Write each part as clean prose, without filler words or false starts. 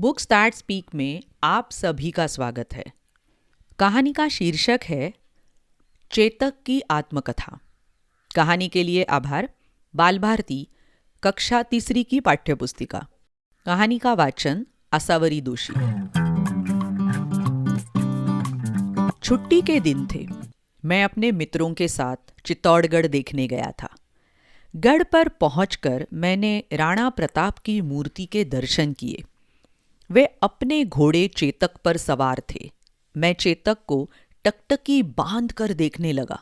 Books that speak में आप सभी का स्वागत है। कहानी का शीर्षक है चेतक की आत्मकथा। कहानी के लिए आभार। बाल भारती कक्षा तीसरी की पाठ्यपुस्तिका। कहानी का वाचन आसावरी दोषी। छुट्टी के दिन थे। मैं अपने मित्रों के साथ चित्तौड़गढ़ देखने गया था। गढ़ पर पहुंचकर मैंने राणा प्रताप की मूर्ति के दर्शन किए। वे अपने घोड़े चेतक पर सवार थे। मैं चेतक को टकटकी बांध कर देखने लगा।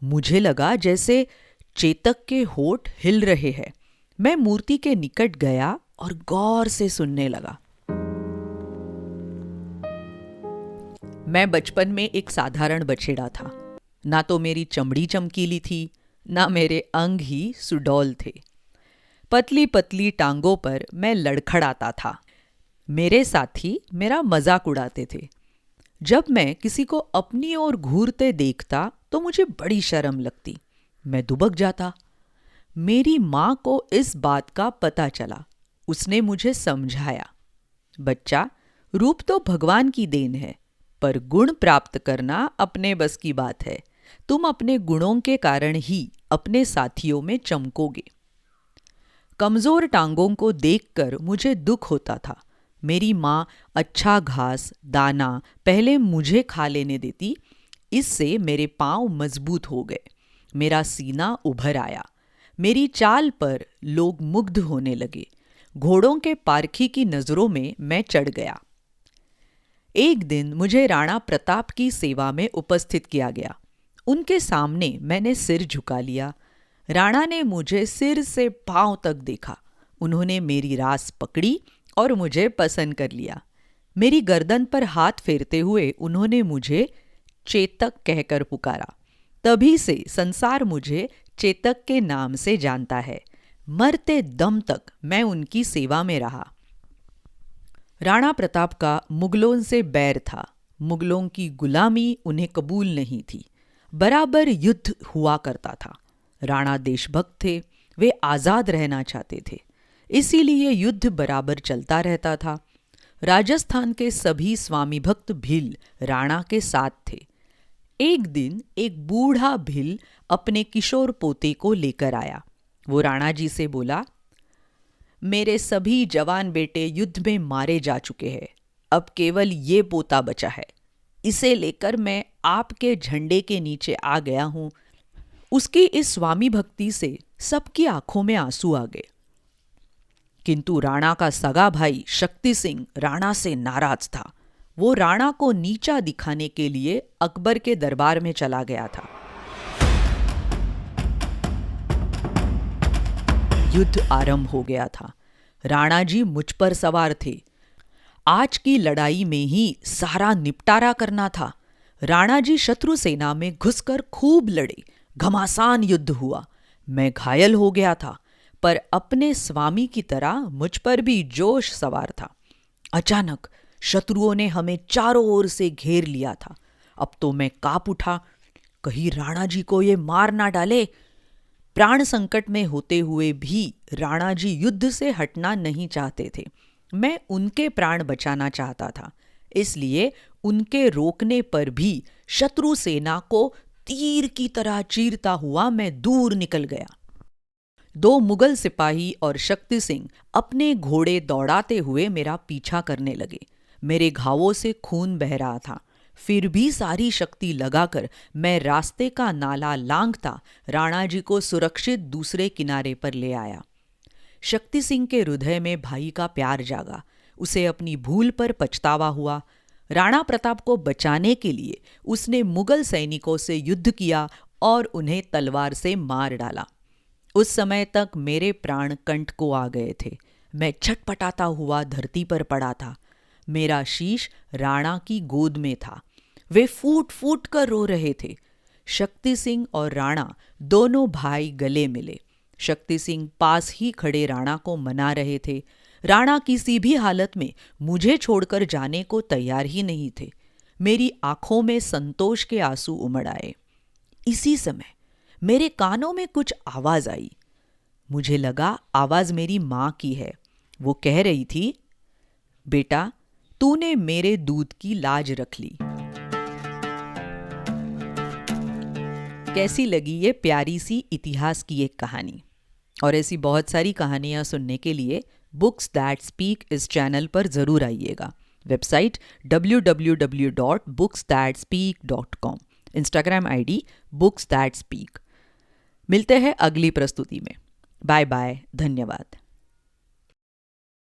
मुझे लगा जैसे चेतक के होठ हिल रहे हैं। मैं मूर्ति के निकट गया और गौर से सुनने लगा। मैं बचपन में एक साधारण बछेड़ा था। ना तो मेरी चमड़ी चमकीली थी, ना मेरे अंग ही सुडौल थे। पतली पतली टांगों पर मैं लड़खड़ाता था। मेरे साथी मेरा मजाक उड़ाते थे। जब मैं किसी को अपनी ओर घूरते देखता तो मुझे बड़ी शर्म लगती। मैं दुबक जाता। मेरी माँ को इस बात का पता चला। उसने मुझे समझाया, बच्चा, रूप तो भगवान की देन है, पर गुण प्राप्त करना अपने बस की बात है। तुम अपने गुणों के कारण ही अपने साथियों में चमकोगे। कमजोर टांगों को देखकर मुझे दुख होता था। मेरी माँ अच्छा घास दाना पहले मुझे खा लेने देती। इससे मेरे पांव मजबूत हो गए। मेरा सीना उभर आया। मेरी चाल पर लोग मुग्ध होने लगे। घोड़ों के पारखी की नजरों में मैं चढ़ गया। एक दिन मुझे राणा प्रताप की सेवा में उपस्थित किया गया। उनके सामने मैंने सिर झुका लिया। राणा ने मुझे सिर से पांव तक देखा। उन्होंने मेरी रास पकड़ी और मुझे पसंद कर लिया। मेरी गर्दन पर हाथ फेरते हुए उन्होंने मुझे चेतक कहकर पुकारा। तभी से संसार मुझे चेतक के नाम से जानता है। मरते दम तक मैं उनकी सेवा में रहा। राणा प्रताप का मुगलों से बैर था। मुगलों की गुलामी उन्हें कबूल नहीं थी। बराबर युद्ध हुआ करता था। राणा देशभक्त थे। वे आज़ाद रहना चाहते थे। इसीलिए युद्ध बराबर चलता रहता था। राजस्थान के सभी स्वामी भक्त भील राणा के साथ थे। एक दिन एक बूढ़ा भील अपने किशोर पोते को लेकर आया। वो राणा जी से बोला, मेरे सभी जवान बेटे युद्ध में मारे जा चुके हैं। अब केवल ये पोता बचा है। इसे लेकर मैं आपके झंडे के नीचे आ गया हूं। उसकी इस स्वामी भक्ति से सबकी आंखों में आंसू आ गए। किंतु राणा का सगा भाई शक्ति सिंह राणा से नाराज था। वो राणा को नीचा दिखाने के लिए अकबर के दरबार में चला गया था। युद्ध आरंभ हो गया था। राणा जी मुझ पर सवार थे। आज की लड़ाई में ही सारा निपटारा करना था। राणा जी शत्रु सेना में घुसकर खूब लड़े। घमासान युद्ध हुआ। मैं घायल हो गया था, पर अपने स्वामी की तरह मुझ पर भी जोश सवार था। अचानक शत्रुओं ने हमें चारों ओर से घेर लिया था। अब तो मैं कांप उठा। कहीं राणा जी को ये मार ना डाले। प्राण संकट में होते हुए भी राणा जी युद्ध से हटना नहीं चाहते थे। मैं उनके प्राण बचाना चाहता था। इसलिए उनके रोकने पर भी शत्रु सेना को तीर की तरह चीरता हुआ मैं दूर निकल गया। दो मुगल सिपाही और शक्ति सिंह अपने घोड़े दौड़ाते हुए मेरा पीछा करने लगे। मेरे घावों से खून बह रहा था। फिर भी सारी शक्ति लगाकर मैं रास्ते का नाला लांघता राणा जी को सुरक्षित दूसरे किनारे पर ले आया। शक्ति सिंह के हृदय में भाई का प्यार जागा। उसे अपनी भूल पर पछतावा हुआ। राणा प्रताप को बचाने के लिए उसने मुगल सैनिकों से युद्ध किया और उन्हें तलवार से मार डाला। उस समय तक मेरे प्राण कंठ को आ गए थे। मैं छटपटाता हुआ धरती पर पड़ा था। मेरा शीश राणा की गोद में था। वे फूट फूट कर रो रहे थे। शक्ति सिंह और राणा दोनों भाई गले मिले। शक्ति सिंह पास ही खड़े राणा को मना रहे थे। राणा किसी भी हालत में मुझे छोड़कर जाने को तैयार ही नहीं थे। मेरी आंखों में संतोष के आंसू उमड़ आए। इसी समय मेरे कानों में कुछ आवाज आई। मुझे लगा आवाज मेरी माँ की है। वो कह रही थी, बेटा, तूने मेरे दूध की लाज रख ली। कैसी लगी ये प्यारी सी इतिहास की एक कहानी? और ऐसी बहुत सारी कहानियाँ सुनने के लिए बुक्स दैट स्पीक इस चैनल पर ज़रूर आइएगा। Website www.booksthatspeak.com, Instagram ID books that speak. मिलते हैं अगली प्रस्तुति में। बाय बाय, धन्यवाद।